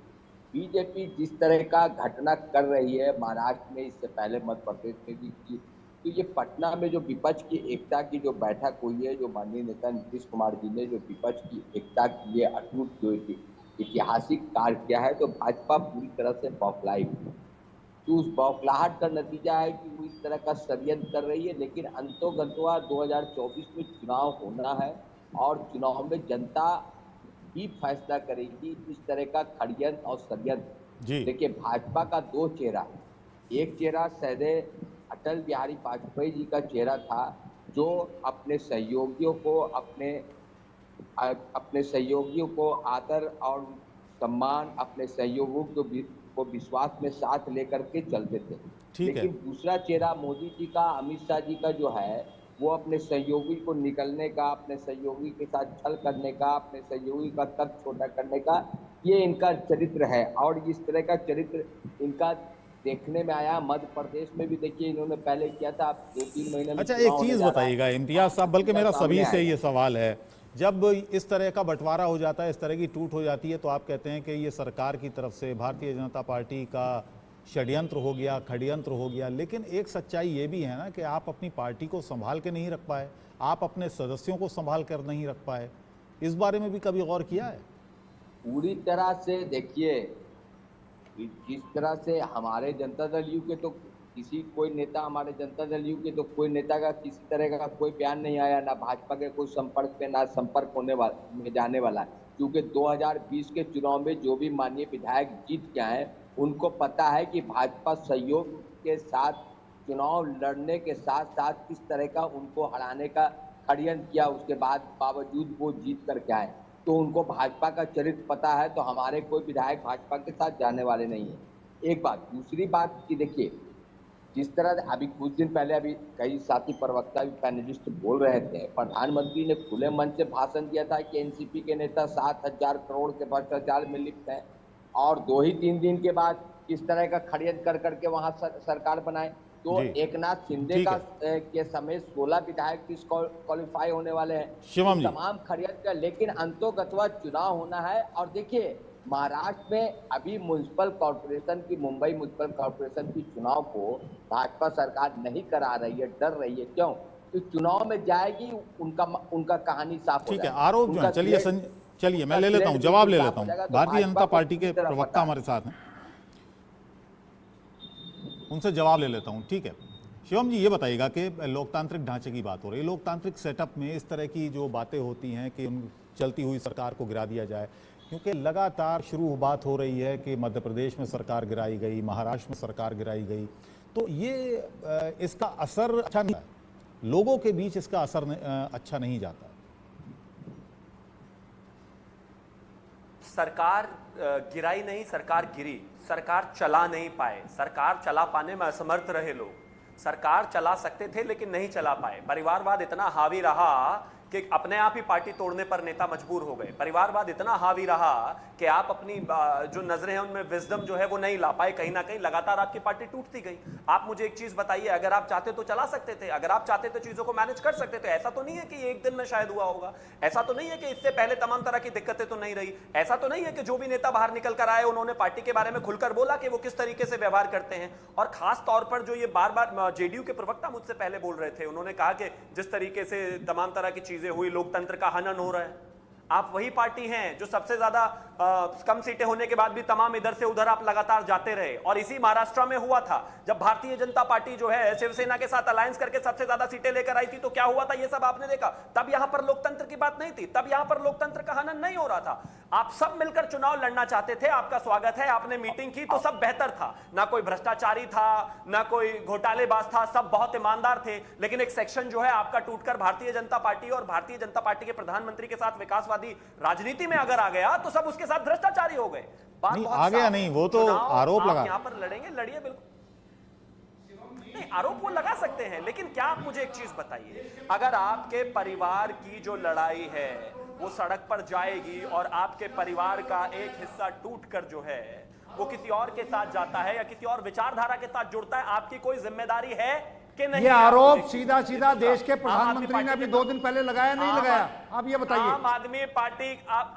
बीजेपी जिस तरह का घटना कर रही है महाराष्ट्र में, इससे पहले मध्य प्रदेश में भी की, तो ये पटना में जो विपक्ष की एकता की जो बैठक हुई है, जो माननीय नेता नीतीश कुमार जी ने जो विपक्ष की एकता के लिए अटूट जो ऐतिहासिक कार्य किया है, तो भाजपा पूरी तरह से बौखलाई हुई। तो उस बौखलाहट का नतीजा है कि वो इस तरह का षड्यंत्र कर रही है। लेकिन अंतोगत्वा 2024 में चुनाव होना है और चुनाव में जनता ही फैसला करेगी इस तरह का षड्यंत्र और षड्यंत्र। देखिए, भाजपा का दो चेहरा, एक चेहरा सदैव अटल बिहारी वाजपेयी जी का चेहरा था, जो अपने सहयोगियों को आदर और सम्मान, अपने सहयोगियों को विश्वास में साथ लेकर के चलते थे। लेकिन दूसरा चेहरा मोदी जी का, अमित शाह जी का जो है, वो अपने सहयोगी को निकलने का, अपने सहयोगी के साथ छल करने का, अपने सहयोगी का कद छोटा करने का, ये इनका चरित्र है। और इस तरह का चरित्र इनका देखने में आया। मध्य प्रदेश में भी देखिए इन्होंने पहले किया था, 2-3 महीने में। अच्छा, एक चीज बताइएगा इम्तियाज साहब, बल्कि मेरा सभी से ये सवाल है, जब इस तरह का बंटवारा हो जाता है, इस तरह की टूट हो जाती है, तो आप कहते हैं कि ये सरकार की तरफ से भारतीय जनता पार्टी का षड्यंत्र हो गया, खड़यंत्र हो गया। लेकिन एक सच्चाई ये भी है ना कि आप अपनी पार्टी को संभाल के नहीं रख पाए, आप अपने सदस्यों को संभाल कर नहीं रख पाए। इस बारे में भी कभी गौर किया है? पूरी तरह से देखिए, जिस तरह से हमारे जनता दल यू के तो कोई नेता, हमारे जनता दल यू के तो कोई नेता का किसी तरह का कोई बयान नहीं आया, ना भाजपा के कोई संपर्क पे, ना संपर्क होने वाला में जाने वाला। क्योंकि 2020 के चुनाव में जो भी माननीय विधायक जीत के आए, उनको पता है कि भाजपा सहयोग के साथ चुनाव लड़ने के साथ साथ किस तरह का उनको हराने का षड्यंत्र किया, उसके बाद बावजूद वो जीत करके आए। तो उनको भाजपा का चरित्र पता है, तो हमारे कोई विधायक भाजपा के साथ जाने वाले नहीं है। एक बात। दूसरी बात कि देखिए, जिस तरह अभी कुछ दिन पहले अभी कई साथी प्रवक्ता भी पैनलिस्ट बोल रहे थे, प्रधानमंत्री ने खुले मन से भाषण दिया था कि एनसीपी के नेता 7,000 करोड़ के भ्रष्टाचार में लिप्त हैं, और 2-3 दिन के बाद किस तरह का षड्यंत्र कर करके वहां सरकार बनाए। तो एकनाथ शिंदे का के समेत 16 विधायक क्वालिफाई होने वाले हैं। शिवम जी, तमाम षड्यंत्र। लेकिन अंतोगत्वा चुनाव होना है। और देखिए, महाराष्ट्र में अभी म्युनिसिपल कॉर्पोरेशन की, मुंबई म्युनिसिपल कॉर्पोरेशन की चुनाव को भाजपा सरकार नहीं करा रही है, डर रही है। क्यों? तो चुनाव में जाएगी, उनका कहानी साफ हो ठीक है। आरोप जो है, चलिए मैं ले लेता हूं, जवाब ले लेता हूं। भारतीय जनता पार्टी के प्रवक्ता हमारे साथ हैं, उनसे जवाब ले लेता हूं। ठीक है शिवम जी, ये बताइएगा कि लोकतांत्रिक ढांचे की बात हो रही है, लोकतांत्रिक सेटअप में इस तरह की जो बातें होती हैं कि चलती हुई सरकार को गिरा दिया जाए, क्योंकि लगातार शुरू बात हो रही है कि मध्य प्रदेश में सरकार गिराई गई, महाराष्ट्र में सरकार गिराई गई, तो ये इसका असर अच्छा नहीं है, लोगों के बीच इसका असर अच्छा नहीं जाता। सरकार गिराई नहीं, सरकार गिरी। सरकार चला नहीं पाए, सरकार चला पाने में असमर्थ रहे लोग। सरकार चला सकते थे लेकिन नहीं चला पाए। परिवारवाद इतना हावी रहा कि अपने आप ही पार्टी तोड़ने पर नेता मजबूर हो गए। परिवारवाद इतना हावी रहा कि आप अपनी जो नजरें हैं उनमें विजडम जो है वो नहीं ला पाए। कहीं ना कहीं लगातार आपकी पार्टी टूटती गई। आप मुझे एक चीज बताइए, अगर आप चाहते तो चला सकते थे, अगर आप चाहते तो चीजों को मैनेज कर सकते थे। ऐसा तो नहीं है कि एक दिन में शायद हुआ होगा, ऐसा तो नहीं है कि इससे पहले तमाम तरह की दिक्कतें तो नहीं रही, ऐसा तो नहीं है कि जो भी नेता बाहर निकल कर आए उन्होंने पार्टी के बारे में खुलकर बोला कि वो किस तरीके से व्यवहार करते हैं। और खास तौर पर जो ये बार बार जेडीयू के प्रवक्ता मुझसे पहले बोल रहे थे, उन्होंने कहा कि जिस तरीके से तमाम तरह की चीजें हुई, लोकतंत्र का हनन हो रहा है। आप वही पार्टी हैं जो सबसे ज्यादा कम सीटें होने के बाद भी तमाम इधर से उधर आप लगातार जाते रहे। और इसी महाराष्ट्र में हुआ था जब भारतीय जनता पार्टी जो है शिवसेना के साथ अलायंस करके सबसे ज्यादा सीटें लेकर आई थी, तो क्या हुआ था ये सब आपने देखा। तब यहां पर लोकतंत्र की बात नहीं थी, तब यहां पर लोकतंत्र का हनन नहीं हो रहा था। आप सब मिलकर चुनाव लड़ना चाहते थे, आपका स्वागत है, आपने मीटिंग की तो सब बेहतर था, ना कोई भ्रष्टाचारी था, ना कोई घोटालेबाज था, सब बहुत ईमानदार थे। लेकिन एक सेक्शन जो है आपका टूटकर भारतीय जनता पार्टी और भारतीय जनता पार्टी के प्रधानमंत्री के साथ विकासवादी राजनीति में अगर आ गया तो सब उसके साथ भ्रष्टाचारी हो गए। बात नहीं आ गया नहीं, वो तो आरोप लगा। यहां पर लड़ेंगे, लड़िए, बिल्कुल नहीं, आरोप वो लगा सकते हैं। लेकिन क्या आप मुझे एक चीज बताइए, अगर आपके परिवार की जो लड़ाई है वो सड़क पर जाएगी और आपके परिवार का एक हिस्सा टूटकर जो है वो किसी और के साथ जाता है या किसी और विचारधारा के साथ जुड़ता है, आपकी कोई जिम्मेदारी है कि नहीं? ये आप आरोप देखिए, सीधा सीधा देश के आम आदमी प्रधानमंत्री ने पार्टी अभी के 2 दिन पहले लगाया, नहीं लगाया? आप ये बताइए। आम आदमी पार्टी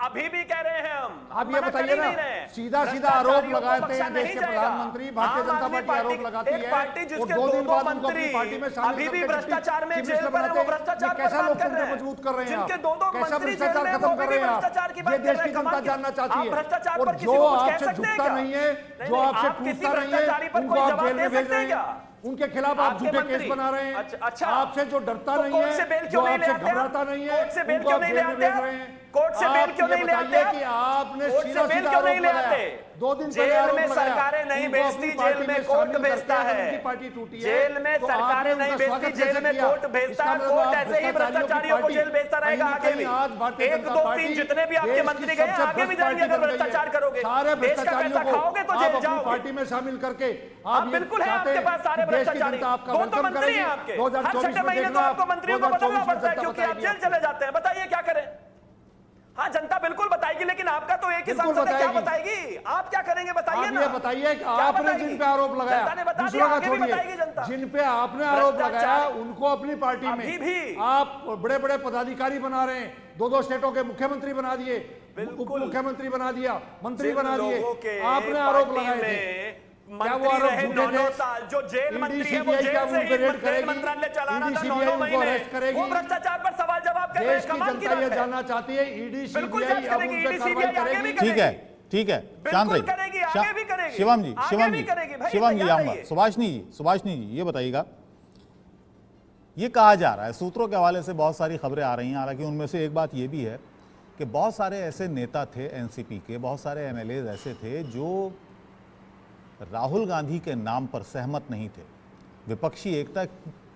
अभी भी कह रहे हैं हम आप ये मना कर बताइए ही ना, नहीं रहे। सीधा सीधा आरोप भ्रष्टाचारियों को लगाते बख्शा हैं देश नहीं के जाएगा। प्रधानमंत्री, भारतीय आम जनता आदमी पार्टी आरोप लगाती एक है, पार्टी और जिसके 2 दिन दो बाद उनको अपनी मंत्री पार्टी में शामिल अभी भी करके भ्रष्टाचार में चीफ जेल मिनिस्टर पर है, वो बनाते हैं। भ्रष्टाचार ये पर कैसा बात कर लोकतंत्र रहे हैं। मजबूत कर रहे हैं जिनके आप? दो कैसा मंत्री भ्रष्टाचार जेल में, खत्म वो कर भी रहे हैं आप? भ्रष्टाचार की बात ये कर देश रहे की हैं। जनता कमाल की- जानना चाहती आप है। भ्रष्टाचार और पर किसी जो को कुछ कह आपसे सकते हैं झुकता क्या? नहीं है, जो नहीं, आपसे आप किसी टूटता नहीं भ्रष्टाचारी है, पर उनको कोई आप जवाब जेल दे में भेज सकते रहे हैं क्या? हैं, उनके खिलाफ आप आपके झूठे केस मंत्री- बना रहे हैं। अच्छा, आपसे जो डरता तो नहीं कोर्ट से बेल है, जो क्यों नहीं ले आपसे आते आप? घबराता नहीं है, कोर्ट से बेल उनको क्यों आप नहीं जेल ले में आते भेज आप? रहे हैं। कोर्ट से बेल आप क्यों ये नहीं ले आते बताइए आप? कि आपने कोर्ट से सीधा बेल सीधा क्यों नहीं आरोप ले लगाया। आते? 2 दिन पहले जेल आरोप में लगाया। सरकारें नहीं उनको भेजती, अपनी जेल पार्टी में में कोर्ट शामिल भेजता करके है। उनकी पार्टी टूटी है। जेल में तो सरकारें आपने नहीं उनका भेजती, स्वागत जेल कैसे में किया? कोर्ट भेजता इसका है। मतलब कोर्ट आप ऐसे ही भ्रष्टाचारियों को पार्टी जेल भेजता कहीं रहेगा ना आगे कहीं भी। आज भारतीय 1, जनता 2, पार्टी 3 जितने भी आपके देश की मंत्री गए हैं, सबसे आगे भी भ्रष्ट जाएंगे पार्टी अगर बन गई है। भ्रष्टाचार करोगे। सारे देश का भ्रष्टाचारियों पैसा को खाओगे तो आप जेल अपनी जाओगे। पार्टी में शामिल करके आप ये बिल्कुल है, चाहते आपके हैं पास सारे कि देश की भ्रष्टाचारी। जनता आपका 2 तो वेलकम मंत्री हैं करेगी। आपके। 2024 हर छठे में महीने तो देखना आपको मंत्रियों को बदलना 2024 में पड़ता है जनता क्योंकि आप बताएगी जेल चले जाते हैं। बताइए क्या करें? हाँ, जनता बिल्कुल बताएगी, लेकिन आपका तो एक ही बिल्कुल सांसद है, क्या बताएगी। बताएगी? आप क्या करेंगे बताइए आप ना। ये बताइए कि क्या आपने बताएगी? जिन पे आरोप लगाया, जनता ने बता दूसरों दिया, का आगे भी बताएगी छोड़िए, जनता। जिन पे आपने आरोप लगाया भ्रष्टाचार उनको अपनी पार्टी अभी भी। में आप बड़े बड़े पदाधिकारी बना रहे हैं। 2 स्टेटों के मुख्यमंत्री बना दिए, उप मुख्यमंत्री बना दिया, मंत्री जिन बना दिए। लोगों के आपने आरोप पार्टी लगाए थे, में क्या वो मंत्री आरोप रहे झूठे 9 थे? साल, जो जेल मंत्री है वो CBI जेल क्या से उन पे ही रेड रेल करेगी? मंत्रालय चला रहा था CBI 9 उनको महीने। अरेस्ट करेगी? वो भ्रष्टाचार पर सवाल जवाब कर रहे देश हैं, की कमाल की जनता बात ये है। जानना चाहती है ईडी बिल्कुल सीबीआई जांच अब करेगी, उन पे ईडी कार्रवाई सीबीआई आगे भी करेगी। ठीक है, ठीक है, शांत बिल्कुल रहिए। करेगी, आगे भी करेगी। शिवम जी, आगे शिवम भी जी, करेगी, भाई, शिवम जी तैयार आऊंगा। रहिए। सुभाषनी जी, ये बताइएगा, ये कहा जा रहा है, सूत्रों के हवाले से बहुत सारी खबरें आ रही हैं, हालांकि उनमें से एक बात ये भी है कि बहुत सारे ऐसे नेता थे एनसीपी के, बहुत सारे एमएलए ऐसे थे जो राहुल गांधी के नाम पर सहमत नहीं थे। विपक्षी एकता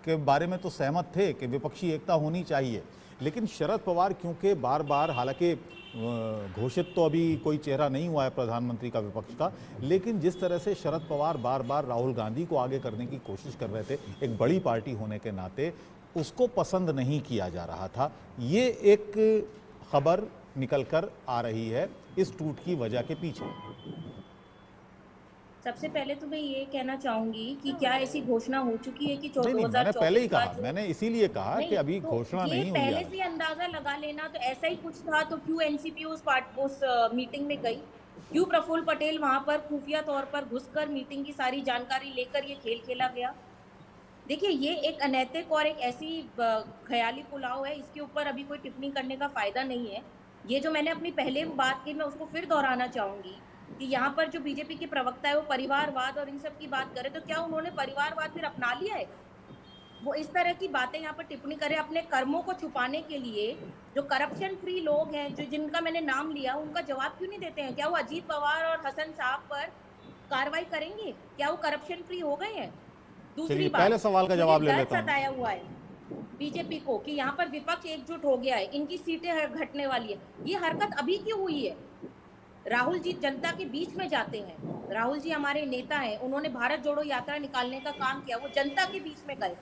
के बारे में तो सहमत थे कि विपक्षी एकता होनी चाहिए, लेकिन शरद पवार क्योंकि बार बार, हालांकि घोषित तो अभी कोई चेहरा नहीं हुआ है प्रधानमंत्री का विपक्ष का, लेकिन जिस तरह से शरद पवार बार बार राहुल गांधी को आगे करने की कोशिश कर रहे थे एक बड़ी पार्टी होने के नाते, उसको पसंद नहीं किया जा रहा था। ये एक खबर निकल कर आ रही है इस टूट की वजह के पीछे। सबसे पहले तो मैं ये कहना चाहूंगी कि क्या ऐसी घोषणा हो चुकी है कि नहीं, मैंने पहले ही कहा, मैंने इसीलिए कहा कि नहीं, अभी तो घोषणा ये नहीं हुई पहले है। से अंदाजा लगा लेना, तो ऐसा ही कुछ था तो क्यों एनसीपी उस मीटिंग में गई? क्यों प्रफुल्ल पटेल वहां पर खुफिया तौर पर घुसकर मीटिंग की सारी जानकारी लेकर ये खेल खेला गया? देखिए, ये एक अनैतिक और एक ऐसी ख्याली पुलाव है, इसके ऊपर अभी कोई टिप्पणी करने का फायदा नहीं है। ये जो मैंने अपनी पहले बात की, मैं उसको फिर दोहराना चाहूंगी कि यहाँ पर जो बीजेपी के प्रवक्ता है वो परिवारवाद और इन सब की बात करे, तो क्या उन्होंने परिवारवाद फिर अपना लिया है? वो इस तरह की बातें यहाँ पर टिप्पणी करें अपने कर्मों को छुपाने के लिए। जो करप्शन फ्री लोग हैं, जो जिनका मैंने नाम लिया, उनका जवाब क्यों नहीं देते हैं? क्या वो अजीत पवार और हसन साहब पर कार्रवाई करेंगे? क्या वो करप्शन फ्री हो गए हैं? दूसरी बात, पहले सवाल का जवाब ले लेता हूं। सताया हुआ है बीजेपी को कि यहाँ पर विपक्ष एकजुट हो गया है, इनकी सीटें घटने वाली है। ये हरकत अभी क्यों हुई है? राहुल जी जनता के बीच में जाते हैं, राहुल जी हमारे नेता हैं, उन्होंने भारत जोड़ो यात्रा निकालने का काम किया, वो जनता के बीच में गए,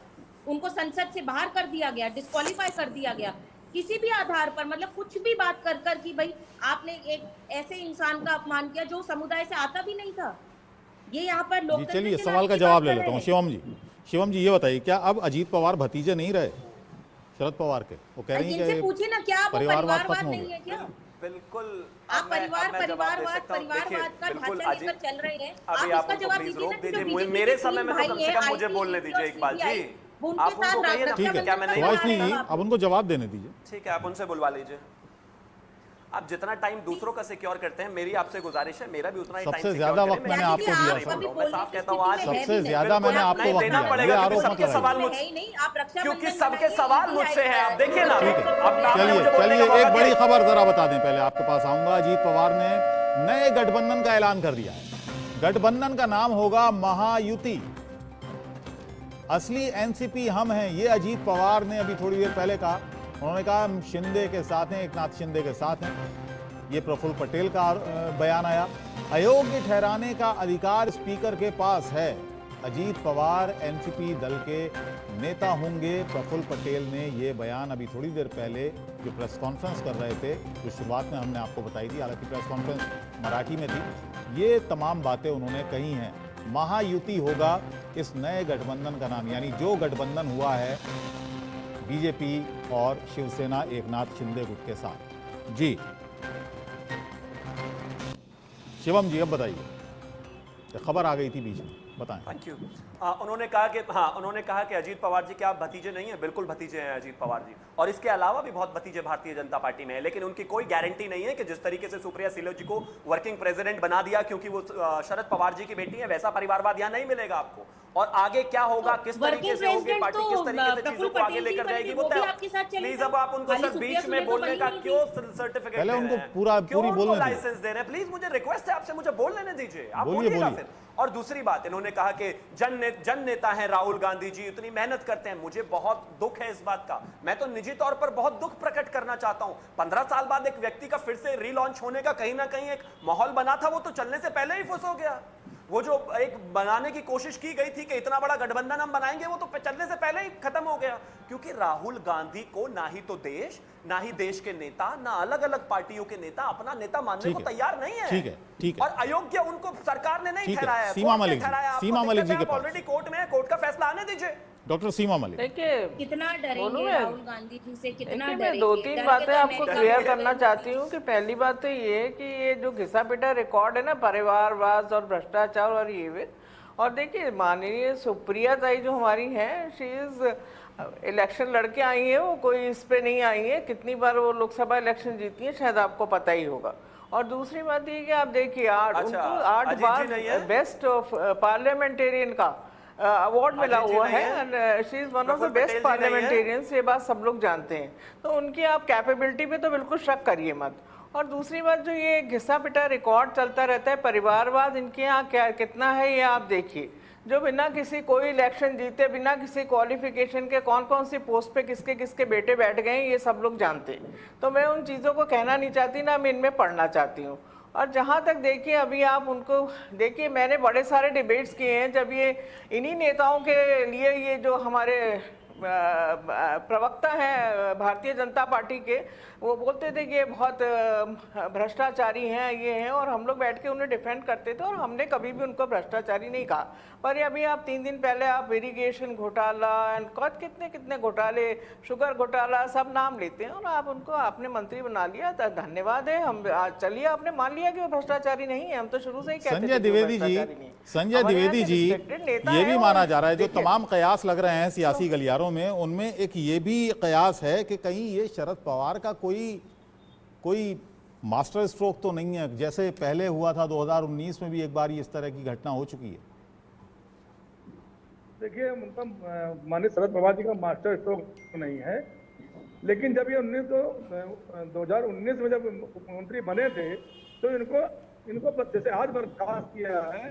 उनको संसद से बाहर कर दिया गया, डिस्क्वालीफाई कर दिया गया, किसी भी आधार पर, मतलब कुछ भी बात कर कर कि भाई आपने एक ऐसे इंसान का अपमान किया जो समुदाय से आता भी नहीं था। ये यहाँ पर लोग, चलिए सवाल का जवाब ले लेता हूँ। शिवम जी ये बताइए, क्या अब अजीत पवार भतीजे नहीं रहे शरद पवार के? वो कह रही है कि पूछिए ना, क्या परिवारवाद खत्म हो नहीं है गया? क्या? बिल्कुल, आप परिवारवाद का ढांचा लेकर चल रहे हैं। अभी आप उसका जवाब प्लीज रोक दीजिए, मेरे समय में तो कम से कम मुझे बोलने दीजिए इकबाल जी। आप उनको कहिए ना, ठीक है, क्या मैं नहीं सुभाषनी जी अब उनको जवाब देने दीजिए। ठीक है, आप उनसे बुलवा लीजिए। आप जितना टाइम दूसरों का सिक्योर करते हैं, मेरी आपसे गुजारिश है, मेरा भी उतना ही टाइम सबसे ज्यादा वक्त मैंने आपको दिया था। मैं साफ कहता हूं, आज सबसे ज्यादा मैंने आपको वक्त देना दिया। पड़ेगा, आरोप क्योंकि मत सबके सवाल लगाइए। क्योंकि सबके सवाल मुझसे हैं। आप देखिए ना, चलिए एक बड़ी खबर जरा बता दें, पहले आपके पास आऊंगा। अजीत पवार ने नए गठबंधन का ऐलान कर दिया है। गठबंधन का नाम होगा महायुति। असली एनसीपी हम हैं, ये अजीत पवार ने अभी थोड़ी देर पहले कहा। उन्होंने कहा हम शिंदे के साथ हैं, एकनाथ शिंदे के साथ हैं। ये प्रफुल्ल पटेल का बयान आया। अयोग्य ठहराने का अधिकार स्पीकर के पास है। अजीत पवार एनसीपी दल के नेता होंगे। प्रफुल्ल पटेल ने ये बयान अभी थोड़ी देर पहले जो प्रेस कॉन्फ्रेंस कर रहे थे, जो शुरुआत में हमने आपको बताई थी, हालांकि प्रेस कॉन्फ्रेंस मराठी में थी, ये तमाम बातें उन्होंने कही हैं। महायुति होगा, इस नए गठबंधन का नाम, यानी जो गठबंधन हुआ है बीजेपी और शिवसेना एकनाथ शिंदे गुट के साथ। जी शिवम जी, अब बताइए, खबर आ गई थी बीच में, बताएं। Thank you. उन्होंने कहा कि अजीत पवार जी क्या आप भतीजे नहीं हैं? बिल्कुल भतीजे हैं अजीत पवार जी, और इसके अलावा भी बहुत भतीजे भारतीय जनता पार्टी में हैं, लेकिन उनकी कोई गारंटी नहीं है कि जिस तरीके से सुप्रिया सिलो जी को वर्किंग प्रेसिडेंट बना दिया क्योंकि वो शरद पवार जी की बेटी है, वैसा परिवारवाद यहाँ नहीं मिलेगा आपको। और आगे क्या होगा, किस तरीके से होगी पार्टी, किस तरीके से चीजों को आगे लेकर जाएगी, वो प्लीज अब आप उनको सर बीच में बोलने का क्यों सर्टिफिकेट पहले उनको पूरी बोलने लाइसेंस दे रहे हैं? प्लीज मुझे रिक्वेस्ट है आपसे, मुझे बोल लेने दीजिए, आप बोलिएगा फिर। और दूसरी बात, इन्होंने कहा कि जन नेता हैं राहुल गांधी जी, इतनी मेहनत करते हैं। मुझे बहुत दुख है इस बात का, मैं तो निजी तौर पर बहुत दुख प्रकट करना चाहता हूं। 15 साल बाद एक व्यक्ति का फिर से रीलॉन्च होने का कहीं ना कहीं एक माहौल बना था, वो तो चलने से पहले ही फुस हो गया। वो जो एक बनाने की कोशिश की गई थी कि इतना बड़ा गठबंधन हम बनाएंगे, वो तो चलने से पहले ही खत्म हो गया, क्योंकि राहुल गांधी को ना ही तो देश, ना ही देश के नेता, ना अलग अलग पार्टियों के नेता अपना नेता मानने को तैयार नहीं है। ठीक है। और अयोग्य उनको सरकार ने नहीं ठहराया है, सीमा मलिक जी के पास ऑलरेडी कोर्ट में है, कोर्ट का फैसला आने दीजिए। डॉक्टर सीमा मलिक, देखिए कितना डरेंगे राहुल गांधी जी से, कितना डरेंगे? मैं 2-3 बातें आपको क्लियर करना चाहती हूँ कि पहली बात तो ये है कि ये जो घिसा पिटा रिकॉर्ड है ना, परिवारवाद और भ्रष्टाचार और ये, और देखिए माननीय सुप्रिया ताई जो हमारी हैं, शी इज इलेक्शन लड़के आई है, वो कोई इस पे नहीं आई है। कितनी बार वो लोकसभा इलेक्शन जीती है शायद आपको पता ही होगा। और दूसरी बात ये कि आप देखिए उनको 8 बार बेस्ट ऑफ पार्लियामेंटेरियन का अवार्ड मिला हुआ है, and she is one of the best parliamentarians, ये बात सब लोग जानते हैं। तो उनकी आप कैपेबिलिटी पे तो बिल्कुल शक करिए मत। और दूसरी बात, जो ये घिसा पिटा रिकॉर्ड चलता रहता है, परिवारवाद इनके यहाँ क्या कितना है ये आप देखिए। जो बिना किसी कोई इलेक्शन जीते, बिना किसी क्वालिफिकेशन के कौन कौन सी पोस्ट पे किसके किसके बेटे बैठ गए, ये सब लोग जानते हैं। तो मैं उन चीज़ों को कहना नहीं चाहती, ना मैं इनमें पढ़ना चाहती हूँ। और जहाँ तक देखिए, अभी आप उनको देखिए, मैंने बड़े सारे डिबेट्स किए हैं जब ये इन्हीं नेताओं के लिए, ये जो हमारे प्रवक्ता हैं भारतीय जनता पार्टी के, वो बोलते थे कि ये बहुत भ्रष्टाचारी हैं, ये हैं, और हम लोग बैठ के उन्हें डिफेंड करते थे, और हमने कभी भी उनको भ्रष्टाचारी नहीं कहा। पर अभी आप 3 दिन पहले आप इरिगेशन घोटाला एंड कितने कितने घोटाले, शुगर घोटाला, सब नाम लेते हैं, और आप उनको आपने मंत्री बना लिया, तो धन्यवाद है। हम चलिए, आपने मान लिया कि वो भ्रष्टाचारी नहीं है, हम तो शुरू से ही कहते थे। संजय द्विवेदी जी, ये भी माना जा रहा है, जो तमाम कयास लग रहे हैं सियासी गलियारों में, उनमें एक ये भी कयास है कि कहीं ये शरद पवार का कोई मास्टर स्ट्रोक तो नहीं है, जैसे पहले हुआ था 2019 में भी एक बार इस तरह की घटना हो चुकी है। देखिए, उनका माननीय शरद पवार जी का मास्टर स्ट्रोक तो नहीं है, लेकिन जब ये 2019 में जब मुख्यमंत्री बने थे, तो इनको जैसे आज बर्खास्त किया है,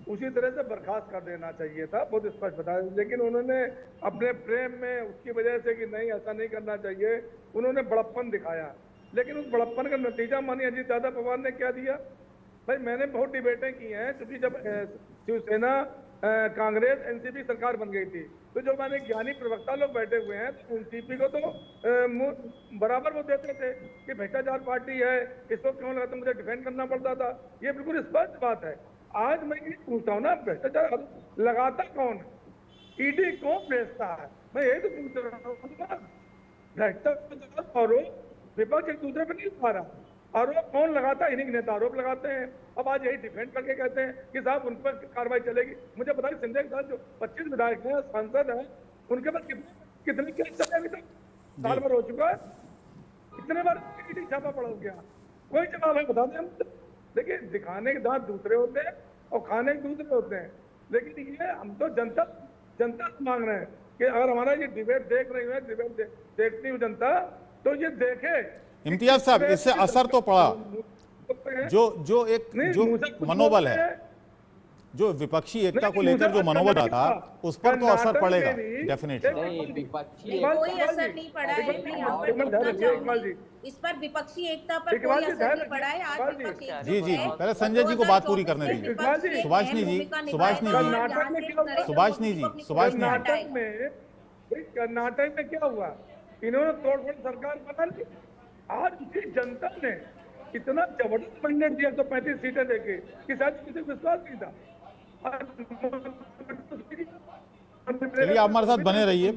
उसी तरह से बर्खास्त कर देना चाहिए था, बहुत स्पष्ट बताया। लेकिन उन्होंने अपने प्रेम में उसकी वजह से कि नहीं ऐसा नहीं करना चाहिए, उन्होंने बड़प्पन दिखाया। लेकिन उस बड़प्पन का नतीजा माननीय अजीत दादा पवार ने क्या दिया? भाई, मैंने बहुत डिबेटें की हैं, क्योंकि जब शिवसेना कांग्रेस एनसीपी सरकार बन गई थी, तो जो मैंने ज्ञानी प्रवक्ता लोग बैठे हुए हैं, एनसीपी को तो बराबर वो देते थे कि भ्रष्टाचार पार्टी है, इसको क्यों लगाता, मुझे डिफेंड करना पड़ता था। ये बिल्कुल स्पष्ट बात है। आज मैं ये पूछता हूँ ना, भ्रष्टाचार लगाता कौन? ईडी कौन भेजता है? मैं यही तो पूछ रहा हूँ। भ्रष्टाचार आरोप विपक्ष एक दूसरे पर नहीं लगा रहा, आरोप कौन लगाता है? इन्हीं नेता आरोप लगाते हैं। अब आज यही डिफेंड करके कहते हैं कि साहब उन पर कार्रवाई चलेगी। मुझे बताइए, संजय के साथ जो 25 विधायक हैं, सांसद हैं, उनके पास कितने केस चले अभी तक? साल भर हो चुका है, कितने बार ईडी छापा पड़ा गया? कोई जवाब है? बता दें हम। देखिए, दिखाने के दांत दूसरे होते हैं और खाने के दूसरे होते हैं, लेकिन ये हम तो जनता से मांग रहे हैं कि अगर हमारा ये डिबेट देख रही है, डिबेट देखती हूँ जनता, तो ये देखे। इम्तियाज साहब, इससे असर तो पड़ा, जो एक मनोबल है, जो विपक्षी एकता को लेकर जो मनोबल रहा था, उस पर तो असर पड़ेगा डेफिनेटली। कोई असर नहीं पड़ा है, मैं यहाँ पर बोलना चाहूंगी, इस पर विपक्षी एकता पर कोई असर नहीं पड़ा है। आज जी, पहले संजय जी को बात पूरी करने दीजिए। सुभाषनी जी, कर्नाटक में क्या हुआ? इन्होंने तोड़फोड़ सरकार बना ली। आज की जनता ने इतना जबरदस्त मैंडेट दिया, 135 सीटें देके, कि शायद किसी को विश्वास नहीं था। चलिए आप हमारे साथ बने रहिए।